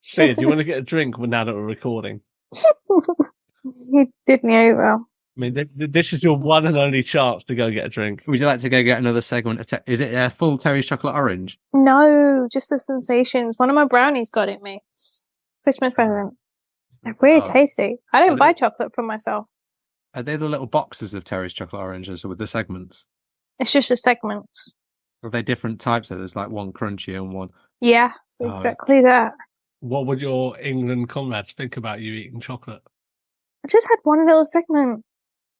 Sia, do you want to get a drink now that we're recording? You did me over. I mean, this is your one and only chance to go get a drink. Would you like to go get another segment? Is it a full Terry's chocolate orange? No, just the sensations. One of my brownies got it me. Christmas present. They're really tasty. I don't buy chocolate for myself. Are they the little boxes of Terry's chocolate oranges with the segments? It's just the segments. Are they different types? So there's like one crunchy and one. Yeah, it's exactly that. What would your England comrades think about you eating chocolate? I just had one little segment.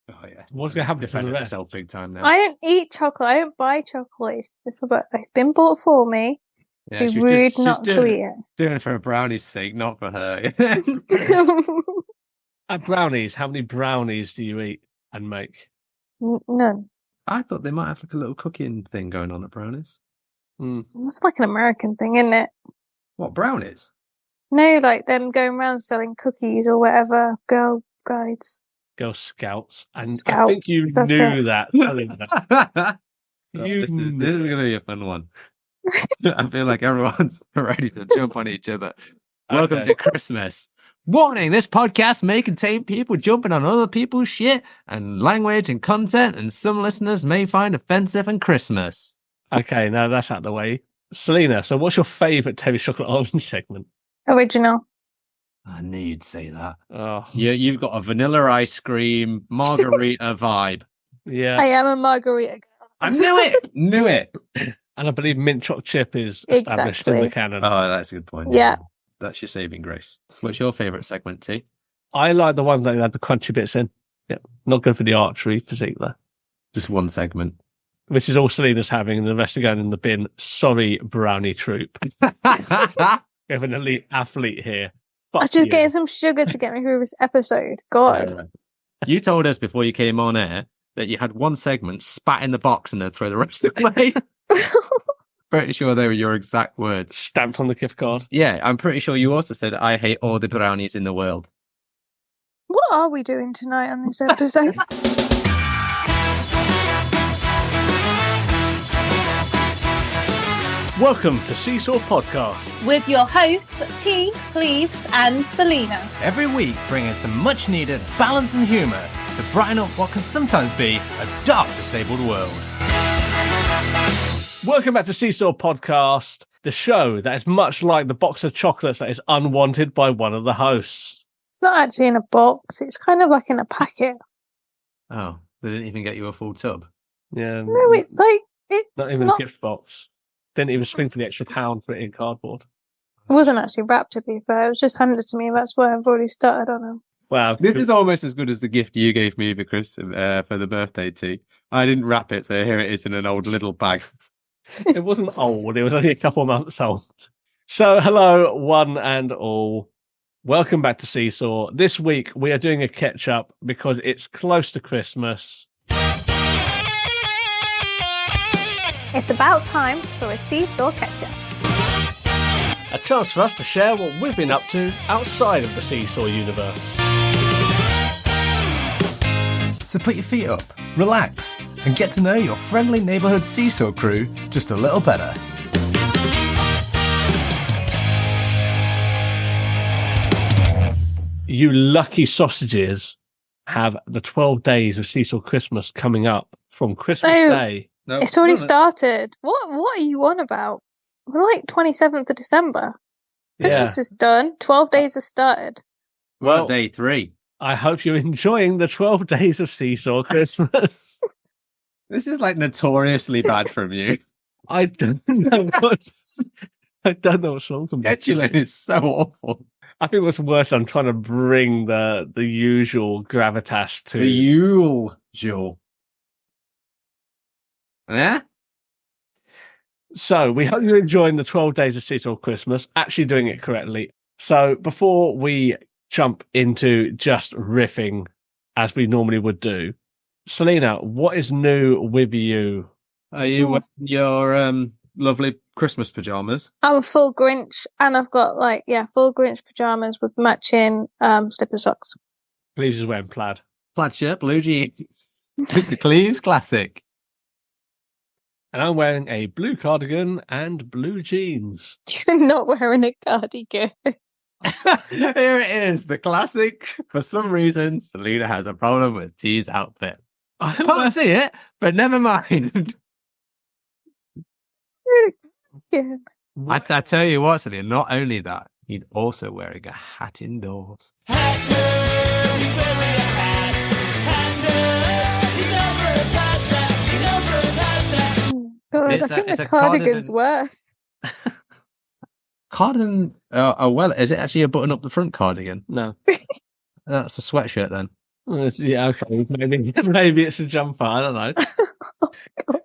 Oh yeah, what's going to happen for the rest? Myself big time now. I don't eat chocolate. I don't buy chocolate. It's been bought for me. Yeah, It'd be rude not to eat it. Doing it for brownie's sake, not for her. At brownies, how many brownies do you eat and make? None. I thought they might have like a little cooking thing going on at brownies. That's like an American thing, isn't it? What, brownies? No, like them going around selling cookies or whatever. Girl guides. Girl Scouts. And Scout. I think you knew that. This is going to be a fun one. I feel like everyone's ready to jump on each other. Welcome to Christmas. Warning, this podcast may contain people jumping on other people's shit and language and content, and some listeners may find offensive in Christmas. Okay, now that's out of the way. Selina, so what's your favourite Terry's chocolate orange segment? Original. I knew you'd say that. Oh. You've got a vanilla ice cream margarita vibe. Yeah. I am a margarita girl. I knew it. And I believe mint choc chip is established in the canon. Oh, that's a good point. Yeah. That's your saving grace. What's your favourite segment, T? I like the ones that had the crunchy bits in. Yeah. Not good for the archery physique there. Just one segment. Which is all Selina's having, and the rest are going in the bin. Sorry, brownie troop. We have an elite athlete here. I was just getting some sugar to get me through this episode. God. You told us before you came on air that you had one segment, spat in the box, and then throw the rest away. Pretty sure they were your exact words. Stamped on the gift card. Yeah, I'm pretty sure you also said, I hate all the brownies in the world. What are we doing tonight on this episode? Welcome to Seesaw Podcast. With your hosts, T, Cleaves and Selina. Every week, bringing some much-needed balance and humour to brighten up what can sometimes be a dark, disabled world. Welcome back to Seesaw Podcast, the show that is much like the box of chocolates that is unwanted by one of the hosts. It's not actually in a box. It's kind of like in a packet. Oh, they didn't even get you a full tub? Yeah. No, it's like, it's not even a gift box. Didn't even spring for the extra pound for it in cardboard. It wasn't actually wrapped, to be fair. It was just handed to me. That's why I've already started on them. Wow. This is almost as good as the gift you gave me for the birthday tea. I didn't wrap it, so here it is in an old little bag. It wasn't old. It was only a couple of months old. So, hello, one and all. Welcome back to Seesaw. This week, we are doing a catch-up because it's close to Christmas. It's about time for a Seesaw catch-up. A chance for us to share what we've been up to outside of the Seesaw universe. So put your feet up, relax, and get to know your friendly neighbourhood Seesaw crew just a little better. You lucky sausages have the 12 days of Seesaw Christmas coming up from Christmas Day. No, it's already started. What are you on about? We're like 27th of December. Christmas is done. 12 days have started. Well, day 3. I hope you're enjoying the 12 days of Seesaw Christmas. This is like notoriously bad from you. I don't know what's wrong with me. Scheduling is so awful. I think what's worse, I'm trying to bring the usual gravitas to... The usual. Yeah? So, we hope you're enjoying the 12 days of Seesaw Christmas, actually doing it correctly. So, before we jump into just riffing, as we normally would do, Selina, what is new with you? Are you wearing your lovely Christmas pyjamas? I'm full Grinch, and I've got full Grinch pyjamas with matching slipper socks. Cleaves is wearing plaid. Plaid shirt, blue jeans. It's the Cleaves classic. And I'm wearing a blue cardigan and blue jeans. You're not wearing a cardigan. Here it is, the classic. For some reason, Selina has a problem with T's outfit. I can't see it, but never mind. Yeah. I tell you what, Selina, not only that, he's also wearing a hat indoors. God, It's I think it's the a cardigan's cardigan. worse. Cardigan, well, is it actually a button up the front cardigan? No. That's a sweatshirt then. Yeah, okay. Maybe it's a jumper. I don't know.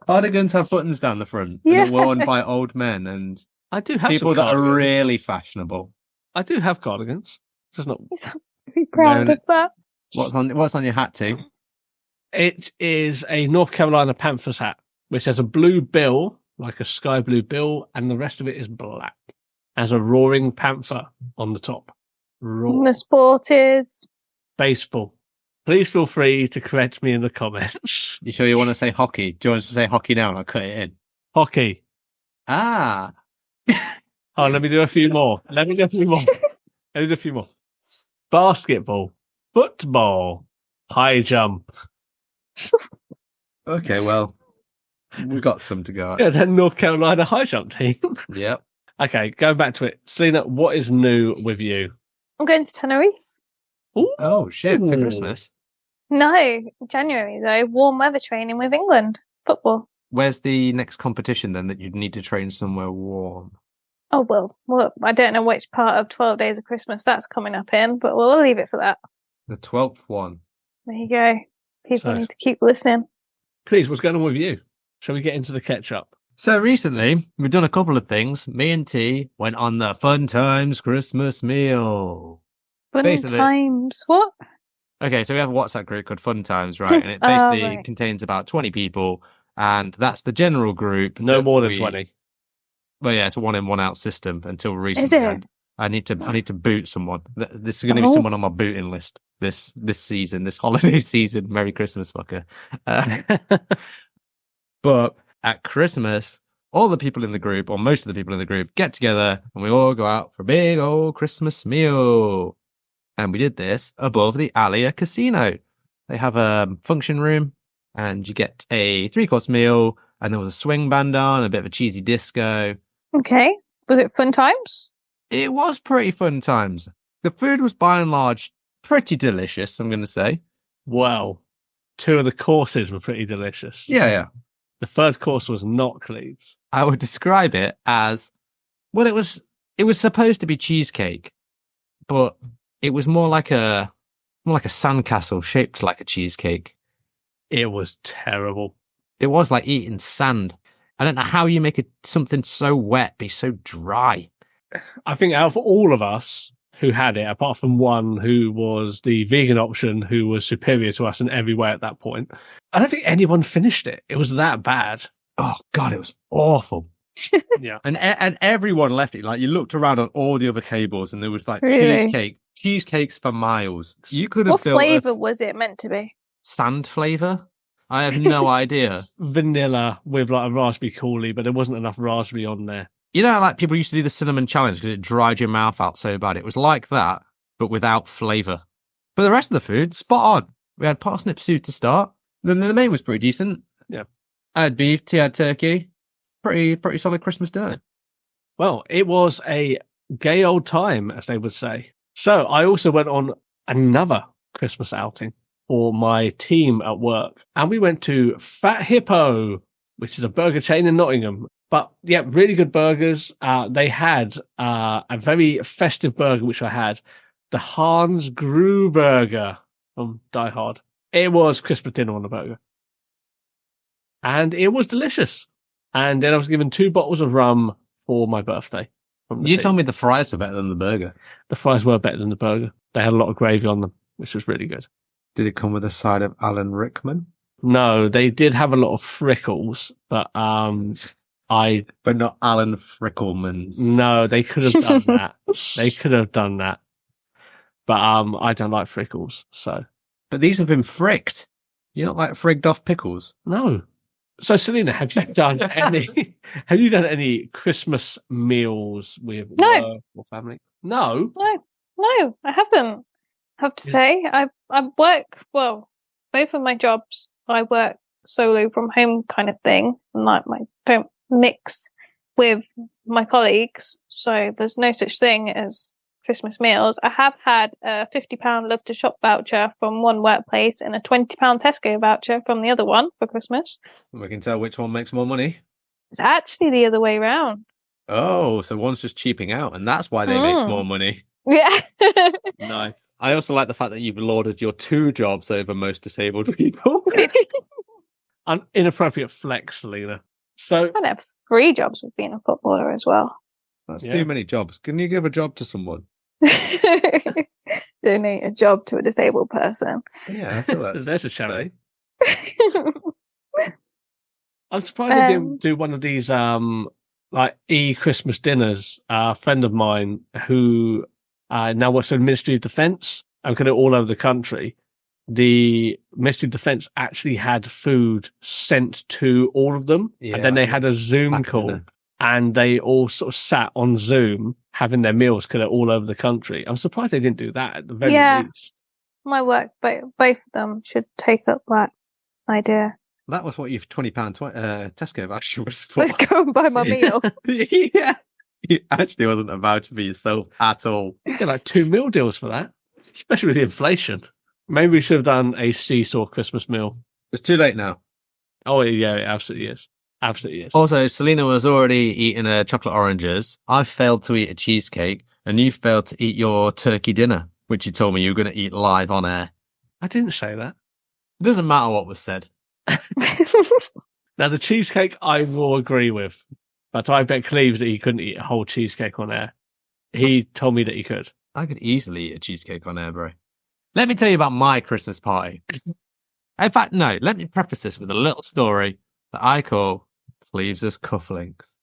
Cardigans have buttons down the front. Yeah. And they're worn by old men and I do have people some that are cardigans. really fashionable. I do have cardigans. Just not. He's very proud No, of that. What's on your hat, T? It is a North Carolina Panthers hat, which has a blue bill, like a sky blue bill, and the rest of it is black. Has a roaring panther on the top. And the sport is Baseball. Please feel free to correct me in the comments. You sure you want to say hockey? Do you want us to say hockey now and I'll cut it in? Hockey. Ah. Oh, let me do a few more. Basketball. Football. High jump. Okay, well, we've got some to go at. Yeah, then North Carolina high jump team. Yep. Okay, going back to it. Selina, what is new with you? I'm going to Tenerife. Ooh. Oh, shit, for Christmas. No, January though. Warm weather training with England football. Where's the next competition then that you'd need to train somewhere warm? Oh well, I don't know which part of 12 Days of Christmas that's coming up in, but we'll leave it for that. The 12th one. There you go. People So- need to keep listening. Please, what's going on with you? Shall we get into the ketchup? So recently, we've done a couple of things. Me and T went on the Fun Times Christmas meal. Fun Basically- times. What? Okay, so we have a WhatsApp group called Fun Times, right? And it Oh, basically right. contains about 20 people, and that's the general group. No that more than we- 20. Well, yeah, it's a one in, one out system until recently. Is it? And I need to boot someone. This is going to be Oh. someone on my booting list this season, this holiday season. Merry Christmas, fucker. But at Christmas, all the people in the group, or most of the people in the group, get together and we all go out for a big old Christmas meal. And we did this above the Alia Casino. They have a function room and you get a 3-course meal and there was a swing band on, a bit of a cheesy disco. Okay. Was it fun times? It was pretty fun times. The food was by and large pretty delicious, I'm going to say. Well, 2 of the courses were pretty delicious. Yeah. The first course was not Cleaves. I would describe it as, well, it was supposed to be cheesecake, but it was more like a sandcastle shaped like a cheesecake. It was terrible. It was like eating sand. I don't know how you make something so wet be so dry. I think out of all of us who had it, apart from one who was the vegan option, who was superior to us in every way at that point, I don't think anyone finished it. It was that bad. Oh God, it was awful. Yeah. And everyone left it. Like you looked around on all the other tables and there was like Really? cheesecakes for miles. You could have What built flavour was it meant to be? sand flavor. I have no idea. Vanilla with like a raspberry coulis, but there wasn't enough raspberry on there. You know, like people used to do the cinnamon challenge because it dried your mouth out so bad. It was like that, but without flavor. But the rest of the food, spot on. We had parsnip soup to start. Then the main was pretty decent. Yeah. I had beef, T had turkey. Pretty solid Christmas dinner. Well, it was a gay old time, as they would say. So I also went on another Christmas outing for my team at work. And we went to Fat Hippo, which is a burger chain in Nottingham. But yeah, really good burgers. They had a very festive burger, which I had. The Hans Gruburger from Die Hard. It was Christmas dinner on the burger. And it was delicious. And then I was given 2 bottles of rum for my birthday. You told me the fries were better than the burger. The fries were better than the burger. They had a lot of gravy on them, which was really good. Did it come with a side of Alan Rickman? No, they did have a lot of frickles, but But not Alan Frickelman's. no, they could have done that. They could have done that. But I don't like frickles, so But these have been fricked. You don't like frigged off pickles? no. So Selina, have you done any Christmas meals with No. work or family? No. No, I haven't. I have to say, I work, well, both of my jobs, I work solo from home kind of thing, and I don't mix with my colleagues, so there's no such thing as Christmas meals. I have had a £50 Love to Shop voucher from one workplace and a £20 Tesco voucher from the other one for Christmas. We can tell which one makes more money. It's actually the other way around. Oh, so one's just cheaping out, and that's why they make more money. Yeah. No. I also like the fact that you've lauded your 2 jobs over most disabled people. An inappropriate flex, Selina. So I'd have 3 jobs with being a footballer as well. That's too many jobs. Can you give a job to someone? Donate a job to a disabled person. Yeah, I feel that's there's a charity. I'm surprised they didn't do one of these like Christmas dinners. A friend of mine who now works for the Ministry of Defence and kind of all over the country. The Ministry of Defence actually had food sent to all of them, and then they had a Zoom call, and they all sort of sat on Zoom having their meals kind of all over the country. I'm surprised they didn't do that at the very least. My work, both of them should take up that idea. That was what your £20 Tesco voucher was for. Let's go and buy my meal. Yeah. It actually wasn't a voucher for yourself at all. You get like 2 meal deals for that, especially with the inflation. Maybe we should have done a seesaw Christmas meal. It's too late now. Oh, yeah, it absolutely is. Absolutely is. Also, Selina was already eating chocolate oranges. I failed to eat a cheesecake, and you failed to eat your turkey dinner, which you told me you were going to eat live on air. I didn't say that. It doesn't matter what was said. Now, the cheesecake I will agree with, but I bet Cleaves that he couldn't eat a whole cheesecake on air. He told me that he could. I could easily eat a cheesecake on air, bro. Let me tell you about my Christmas party. In fact, no, let me preface this with a little story that I call Cleaves' Cufflinks.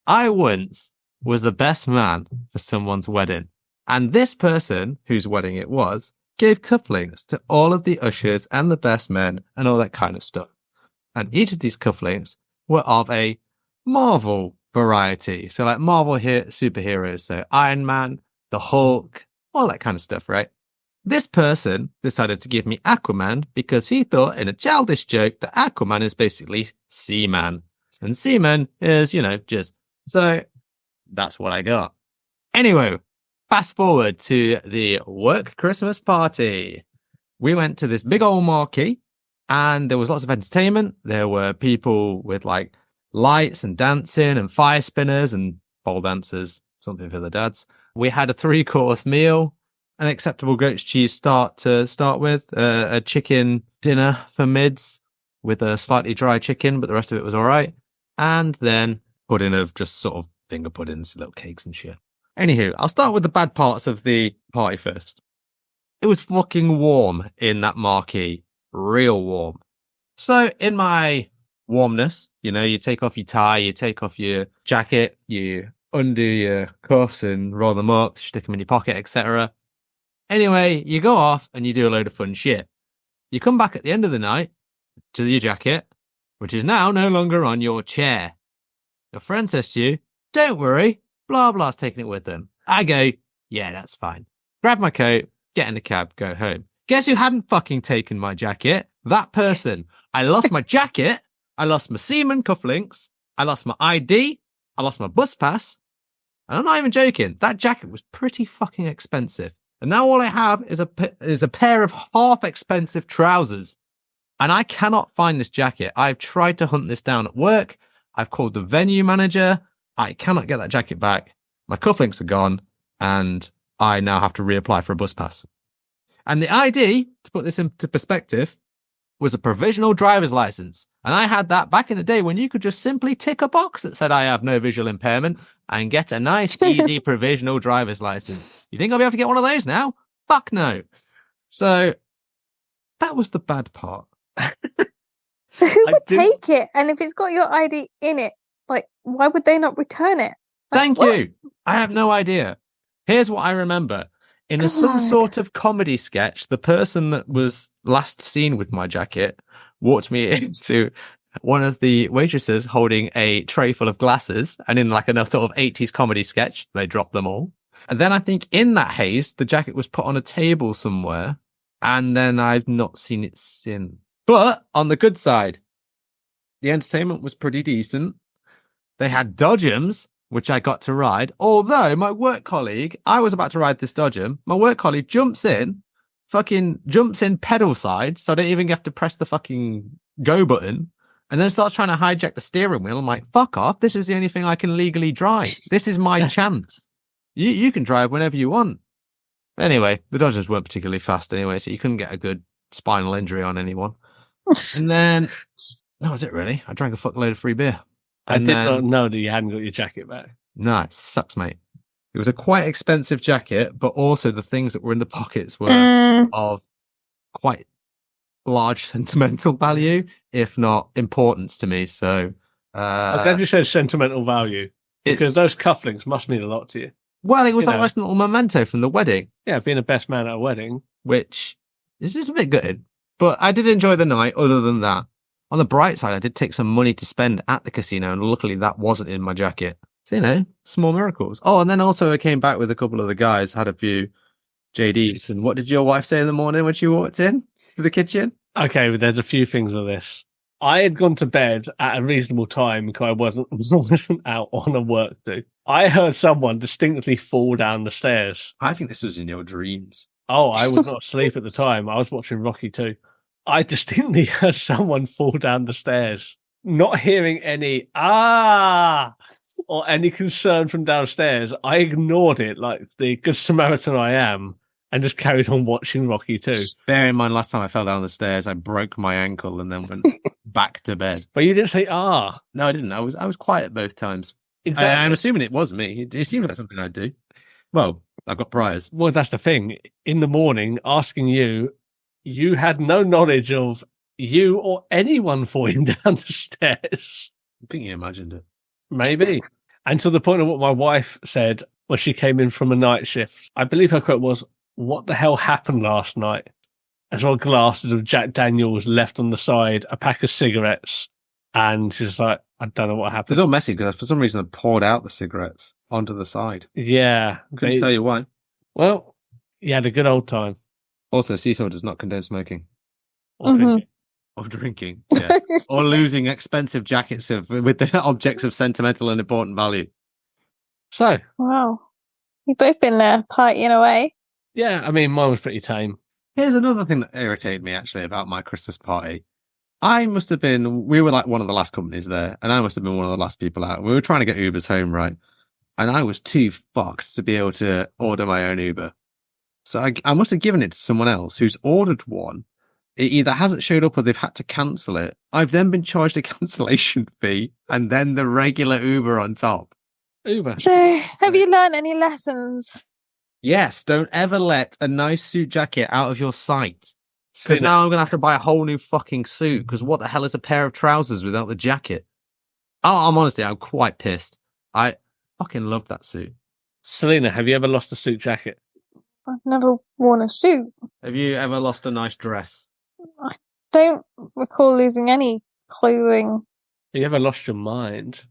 I once was the best man for someone's wedding, and this person, whose wedding it was, gave cufflinks to all of the ushers and the best men and all that kind of stuff. And each of these cufflinks were of a Marvel variety. So like Marvel superheroes, so Iron Man, the Hulk, all that kind of stuff, right? This person decided to give me Aquaman because he thought in a childish joke that Aquaman is basically Seaman. And Seaman is, just... So that's what I got. Anyway, fast forward to the work Christmas party. We went to this big old marquee and there was lots of entertainment. There were people with like lights and dancing and fire spinners and pole dancers, something for the dads. We had a 3-course meal, an acceptable goat's cheese start with, a chicken dinner for mids with a slightly dry chicken, but the rest of it was all right. And then pudding of just sort of finger puddings, little cakes and shit. Anywho, I'll start with the bad parts of the party first. It was fucking warm in that marquee. Real warm. So in my warmness, you take off your tie, you take off your jacket, you undo your cuffs and roll them up, stick them in your pocket, etc. Anyway, you go off and you do a load of fun shit. You come back at the end of the night to your jacket, which is now no longer on your chair. Your friend says to you, don't worry, blah blah's taking it with them. I go, yeah, that's fine. Grab my coat, get in the cab, go home. Guess who hadn't fucking taken my jacket? That person. I lost my jacket, I lost my Seaman cufflinks, I lost my ID, I lost my bus pass. And I'm not even joking, that jacket was pretty fucking expensive. And now all I have is a pair of half expensive trousers. And I cannot find this jacket. I've tried to hunt this down at work. I've called the venue manager. I cannot get that jacket back. My cufflinks are gone. And I now have to reapply for a bus pass. And the ID, to put this into perspective, was a provisional driver's license. And I had that back in the day when you could just simply tick a box that said I have no visual impairment and get a nice, easy provisional driver's license. You think I'll be able to get one of those now? Fuck no. So that was the bad part. So who would take it? And if it's got your ID in it, like, why would they not return it? Like, Thank you. I have no idea. Here's what I remember. In some sort of comedy sketch, the person that was last seen with my jacket walked me into one of the waitresses holding a tray full of glasses, and in like a sort of 80s comedy sketch, they dropped them all. And then I think in that haste, the jacket was put on a table somewhere, and then I've not seen it since. But on the good side, the entertainment was pretty decent. They had dodgems, which I got to ride. Although my work colleague, I was about to ride this dodgem, my work colleague jumps in pedal side, so I don't even have to press the fucking go button, and then starts trying to hijack the steering wheel. I'm like, fuck off, this is the only thing I can legally drive. This is my chance. You can drive whenever you want. Anyway, the dodgems weren't particularly fast anyway, so you couldn't get a good spinal injury on anyone. And then, that was it really. I drank a fuckload of free beer. I did not know that you hadn't got your jacket back. No, it sucks, mate. It was a quite expensive jacket, but also the things that were in the pockets were of quite large sentimental value, if not importance to me. So, I'm glad you said sentimental value, because those cufflinks must mean a lot to you. Well, it was a nice little memento from the wedding. Yeah, being a best man at a wedding. Which is just a bit good. But I did enjoy the night, other than that. On the bright side, I did take some money to spend at the casino, and luckily that wasn't in my jacket. So, small miracles. Oh, and then also I came back with a couple of the guys, had a few JDs. And what did your wife say in the morning when she walked in to the kitchen? Okay, but there's a few things with this. I had gone to bed at a reasonable time because I wasn't out on a work do. I heard someone distinctly fall down the stairs. I think this was in your dreams. Oh, I was not asleep at the time. I was watching Rocky 2. I distinctly heard someone fall down the stairs. Not hearing any or any concern from downstairs, I ignored it like the good Samaritan I am and just carried on watching Rocky 2. Bear in mind, last time I fell down the stairs, I broke my ankle and then went back to bed. But you didn't say No, I didn't. I was quiet both times. Exactly. I'm assuming it was me. It seems like something I'd do. Well, I've got priors. Well, that's the thing. In the morning, asking you had no knowledge of you or anyone falling down the stairs. I think you imagined it. Maybe. And to the point of what my wife said when she came in from a night shift, I believe her quote was, "What the hell happened last night?" As well, glasses of Jack Daniels left on the side, a pack of cigarettes, and she's like, I don't know what happened. It's all messy because for some reason I poured out the cigarettes onto the side. Yeah. Couldn't tell you why. Well, you had a good old time. Also, Seesaw does not condone smoking. Or drinking. Or drinking, yeah. Or losing expensive jackets with the objects of sentimental and important value. So. Wow. You've both been there partying away. Yeah, I mean, mine was pretty tame. Here's another thing that irritated me, actually, about my Christmas party. We were like one of the last companies there, and I must have been one of the last people out. We were trying to get Ubers home, right? And I was too fucked to be able to order my own Uber. So I must have given it to someone else who's ordered one. It either hasn't showed up or they've had to cancel it. I've then been charged a cancellation fee and then the regular Uber on top. Uber. So, have you learned any lessons? Yes, don't ever let a nice suit jacket out of your sight. Because now I'm going to have to buy a whole new fucking suit, because what the hell is a pair of trousers without the jacket? Oh, I'm quite pissed. I fucking love that suit. Selina, have you ever lost a suit jacket? I've never worn a suit. Have you ever lost a nice dress? I don't recall losing any clothing. Have you ever lost your mind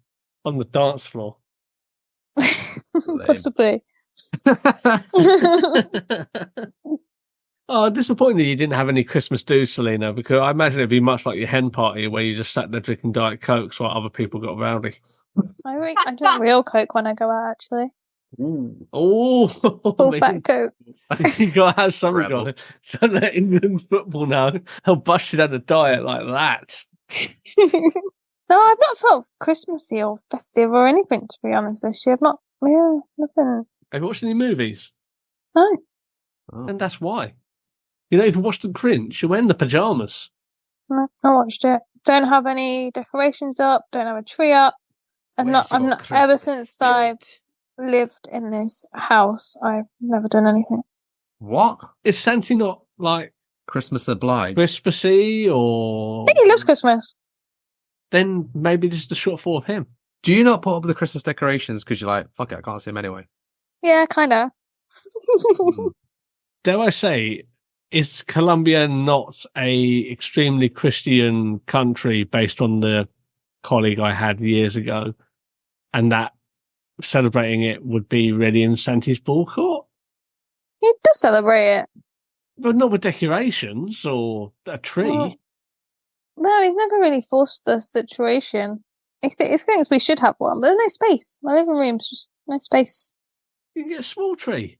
on the dance floor? Possibly. Oh, disappointing that you didn't have any Christmas do, Selina, because I imagine it'd be much like your hen party where you just sat there drinking Diet Cokes while other people got rowdy. I drink real Coke when I go out, actually. Oh, Full fat Coke. You got to have something on it. So let England football know they'll bust you down the diet like that. No, I've not felt Christmassy or festive or anything, to be honest this year. I've not, nothing. Have you watched any movies? No. Oh. And that's why. You don't even watch The Grinch. You're wearing the pyjamas. No, I watched it. Don't have any decorations up. Don't have a tree up. I'm not ever since I've lived in this house, I've never done anything. What? Is Santa not like Christmas obliged? Christmassy or? I think he loves Christmas. Then maybe this is the short form of him. Do you not put up the Christmas decorations because you're like, fuck it, I can't see him anyway? Yeah, kinda. Dare I say, is Colombia not a extremely Christian country based on the colleague I had years ago? And that celebrating it would be ready in Santi's ball court. He does celebrate it. But not with decorations or a tree. Well, no, he's never really forced the situation. He thinks we should have one, but there's no space. My living room's just no space. You can get a small tree.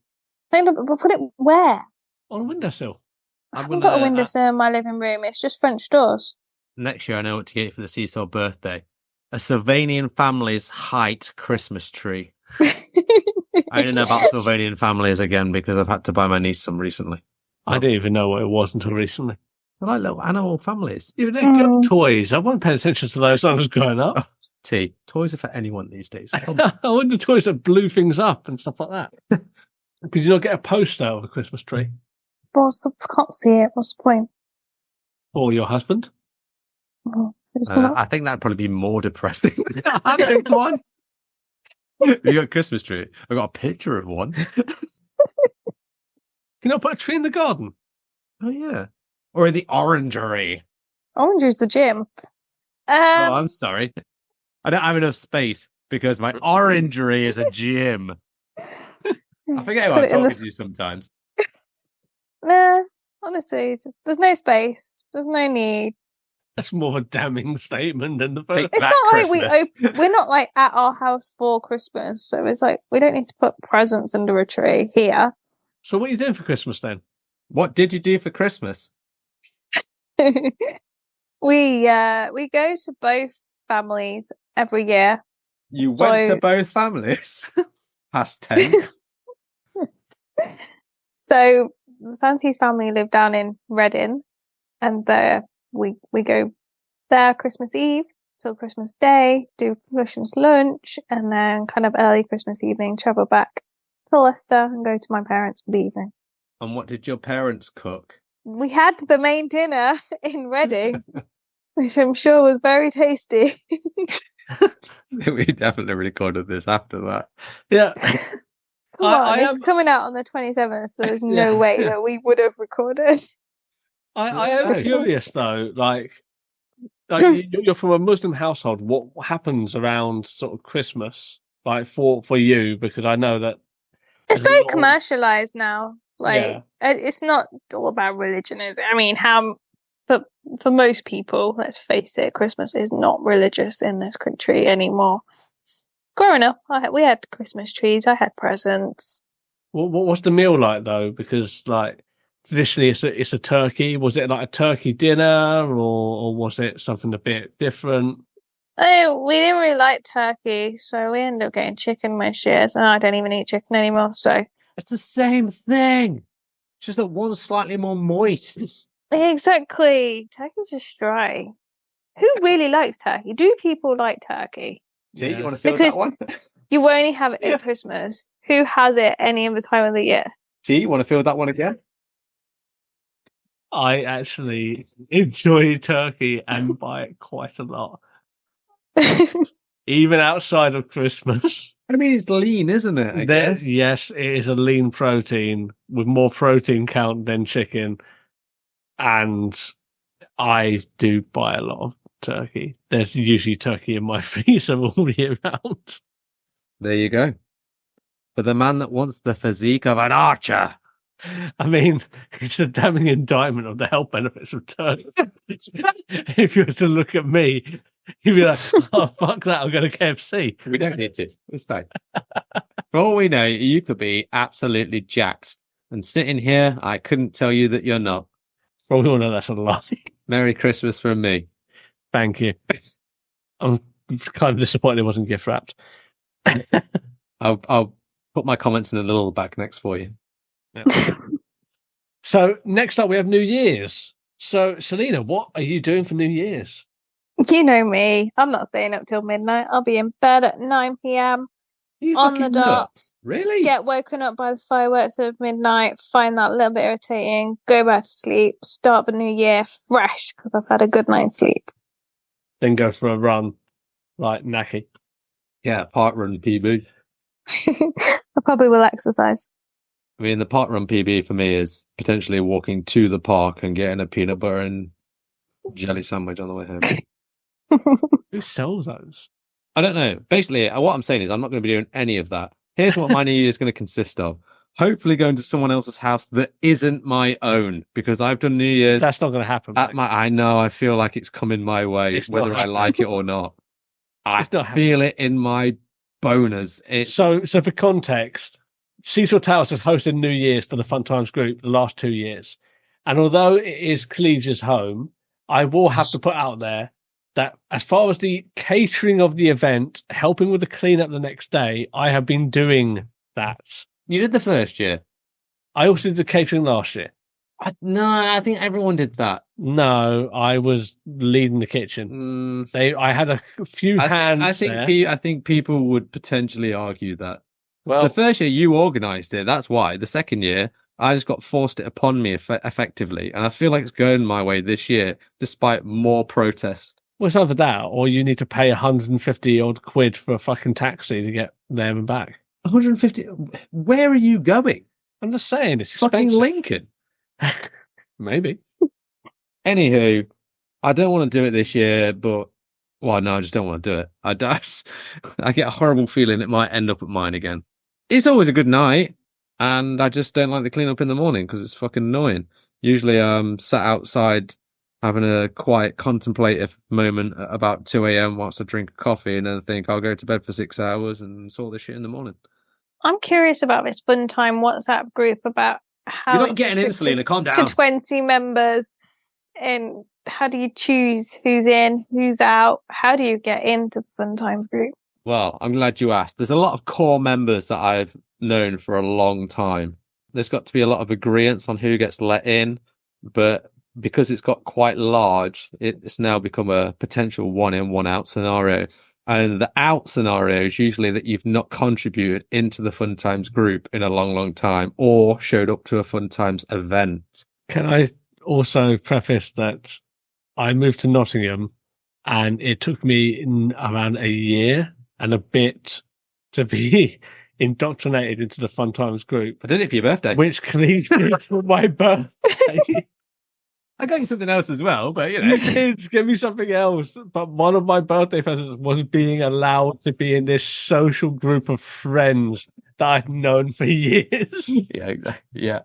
But put it where? On a windowsill. I haven't got a windowsill in my living room. It's just French doors. Next year, I know what to get you for the Seesaw birthday. A Sylvanian family's height Christmas tree. I didn't know about Sylvanian families again because I've had to buy my niece some recently. I didn't even know what it was until recently. I like little animal families. Even they're good toys. I wasn't paying attention to those when I was growing up. Toys are for anyone these days. I want the toys that blew things up and stuff like that. Could you not get a poster of a Christmas tree? Can't see it. What's the point? Or your husband? I think that'd probably be more depressing. I think one. You got a Christmas tree. I got a picture of one. You not put a tree in the garden? Oh yeah, or in the orangery. Orangery's the gym. Oh, I'm sorry. I don't have enough space because my orangery is a gym. I forget who I'm talking to sometimes. Nah, honestly, there's no space. There's no need. That's more of a damning statement than the first. It's not like we're not like at our house for Christmas, so it's like we don't need to put presents under a tree here. So what are you doing for Christmas then? What did you do for Christmas? We go to both families every year. You went to both families? Past tense. So Santi's family live down in Reading, and we go there Christmas Eve till Christmas Day, do Christmas lunch, and then kind of early Christmas evening travel back to Leicester and go to my parents for the evening. And what did your parents cook? We had the main dinner in Reading, which I'm sure was very tasty. We definitely recorded this after that. Yeah. Come on, it's coming out on the 27th, so there's no way that we would have recorded. I am curious though, like you're from a Muslim household. What happens around sort of Christmas, like for you? Because I know that it's very commercialized now. Like it's not all about religion, is it? I mean, for most people, let's face it, Christmas is not religious in this country anymore. Growing up, we had Christmas trees. I had presents. What was the meal like though? Because like traditionally, it's a turkey. Was it like a turkey dinner, or was it something a bit different? Oh, we didn't really like turkey, so we ended up getting chicken most years, and I don't even eat chicken anymore. So it's the same thing, just that one's slightly more moist. Exactly, turkey's just dry. Who really likes turkey? Do people like turkey? Do you want to feel that one? You only have it at Christmas. Who has it any other time of the year? Do you want to feel that one again? I actually enjoy turkey and buy it quite a lot. Even outside of Christmas. I mean, it's lean, isn't it? I guess. Yes, it is a lean protein with more protein count than chicken. And I do buy a lot of turkey. There's usually turkey in my freezer all year round. There you go. For the man that wants the physique of an archer. I mean, it's a damning indictment of the health benefits of turkey. If you were to look at me, you'd be like, oh, fuck that, I'll go to KFC. We don't need to. It's fine. For all we know, you could be absolutely jacked. And sitting here, I couldn't tell you that you're not. Well, we all know that's a lie. Merry Christmas from me. Thank you. I'm kind of disappointed it wasn't gift wrapped. I'll put my comments in a little back next for you. Yeah. So next up we have New Year's. So Selina, what are you doing for New Year's? You know me. I'm not staying up till midnight. I'll be in bed at 9 p.m. on the dot. Really? Get woken up by the fireworks at midnight, find that a little bit irritating, go back to sleep, start the new year fresh because I've had a good night's sleep. Then go for a run like Naki. Yeah, park run PB. I probably will exercise. I mean, the park run PB for me is potentially walking to the park and getting a peanut butter and jelly sandwich on the way home. Who sells those? I don't know. Basically, what I'm saying is I'm not going to be doing any of that. Here's what my New Year is going to consist of. Hopefully going to someone else's house that isn't my own, because I've done New Year's. That's not going to happen. I know. I feel like it's coming my way, whether I like it or not. I feel it in my boners. So for context, Cecil Towers has hosted New Year's for the Fun Times group the last 2 years. And although it is Cleaves' home, I will have to put out there that as far as the catering of the event, helping with the cleanup the next day, I have been doing that. You did the first year. I also did the catering last year. No, I think everyone did that. No, I was leading the kitchen. I had a few hands. I think people would potentially argue that. Well, the first year you organised it, that's why. The second year, I just got forced it upon me effectively, and I feel like it's going my way this year, despite more protest. Well, it's either that, or you need to pay 150 odd quid for a fucking taxi to get there and back. 150? Where are you going? I'm just saying, it's fucking expensive. Lincoln. Maybe. Anywho, I don't want to do it this year, but I just don't want to do it. I get a horrible feeling it might end up at mine again. It's always a good night, and I just don't like the clean up in the morning because it's fucking annoying. Usually I'm sat outside having a quiet contemplative moment at about 2 a.m. whilst I drink a coffee and then think I'll go to bed for 6 hours and sort this shit in the morning. I'm curious about this Fun Time WhatsApp group about how you're not getting in, Selina. Calm down. To 20 members, and how do you choose who's in, who's out? How do you get into the Fun Time group? Well, I'm glad you asked. There's a lot of core members that I've known for a long time. There's got to be a lot of agreements on who gets let in, but because it's got quite large, it's now become a potential one in, one out scenario. And the out scenario is usually that you've not contributed into the Fun Times group in a long, long time or showed up to a Fun Times event. Can I also preface that I moved to Nottingham and it took me around a year and a bit to be indoctrinated into the Fun Times group. I did it for your birthday. Which cleans for my birthday. I got you something else as well, but you know. You did give me something else. But one of my birthday presents was being allowed to be in this social group of friends that I've known for years. Yeah, exactly. Yeah.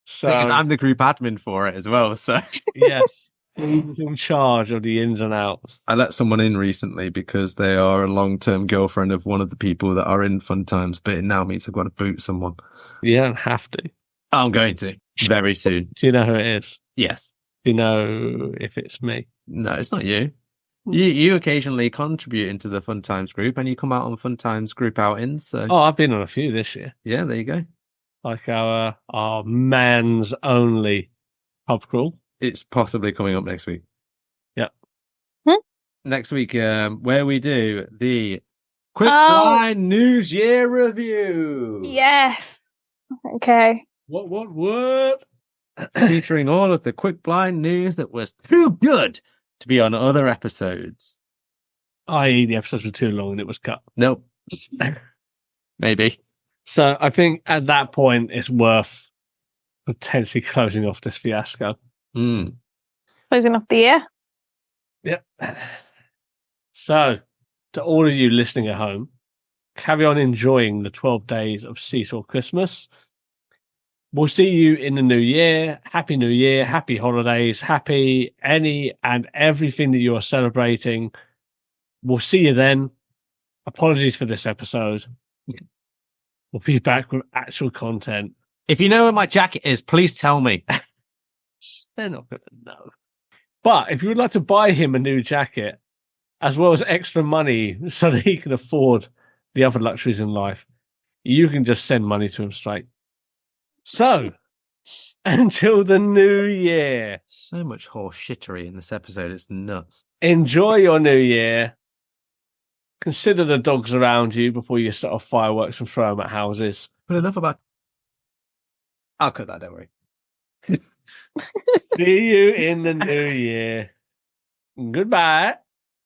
So I'm the group admin for it as well. So yes, he's in charge of the ins and outs. I let someone in recently because they are a long-term girlfriend of one of the people that are in Fun Times, but it now means I've got to boot someone. You don't have to. I'm going to very soon. Do you know who it is? Yes. Do you know if it's me? No, it's not you. You occasionally contribute into the Fun Times group, and you come out on Fun Times group outings. So. Oh, I've been on a few this year. Yeah, there you go. Like our man's only pub crawl. It's possibly coming up next week. Yep. Next week, where we do the Quick Blind News Year Review. Yes. Okay. What? Featuring all of the quick blind news that was too good to be on other episodes. I.e. the episodes were too long and it was cut. Nope. Maybe. So I think at that point it's worth potentially closing off this fiasco. Closing off the year. Yep. So, to all of you listening at home, carry on enjoying the 12 days of Seesaw Christmas. We'll see you in the new year. Happy New Year, happy holidays, happy any and everything that you are celebrating. We'll see you then. Apologies for this episode. We'll be back with actual content. If you know where my jacket is, please tell me. They're not going to know. But if you would like to buy him a new jacket, as well as extra money so that he can afford the other luxuries in life, you can just send money to him straight. So, until the new year. So much horse shittery in this episode, it's nuts. Enjoy your new year. Consider the dogs around you before you set off fireworks and throw them at houses. But enough about... I'll cut that, don't worry. See you in the new year. Goodbye.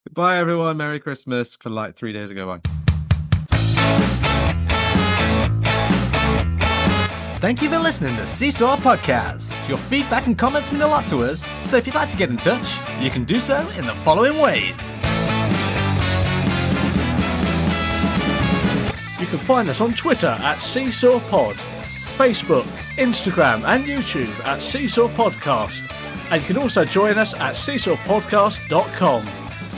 Goodbye, everyone. Merry Christmas for like 3 days ago. Bye. Thank you for listening to Seesaw Podcast. Your feedback and comments mean a lot to us, so if you'd like to get in touch, you can do so in the following ways. You can find us on Twitter at Seesaw Pod, Facebook, Instagram and YouTube at Seesaw Podcast. And you can also join us at seesawpodcast.com.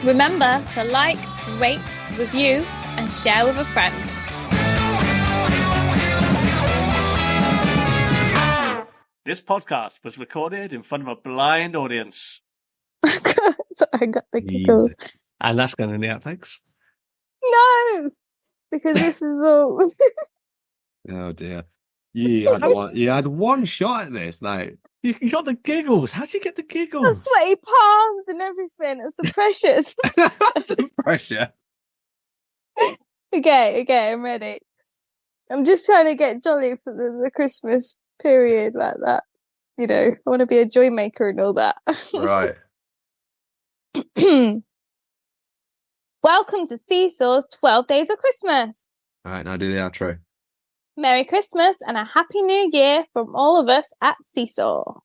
Remember to like, rate, review, and share with a friend. This podcast was recorded in front of a blind audience. I got the giggles. And that's going in the outtakes. No! Because this is all... Oh dear. You had one shot at this, like. You got the giggles. How did you get the giggles? The sweaty palms and everything. It's the pressures. That's the pressure. Okay, I'm ready. I'm just trying to get jolly for the Christmas period like that. You know, I want to be a joy maker and all that. Right. Welcome to Seesaw's 12 Days of Christmas. All right, now do the outro. Merry Christmas and a Happy New Year from all of us at Seesaw.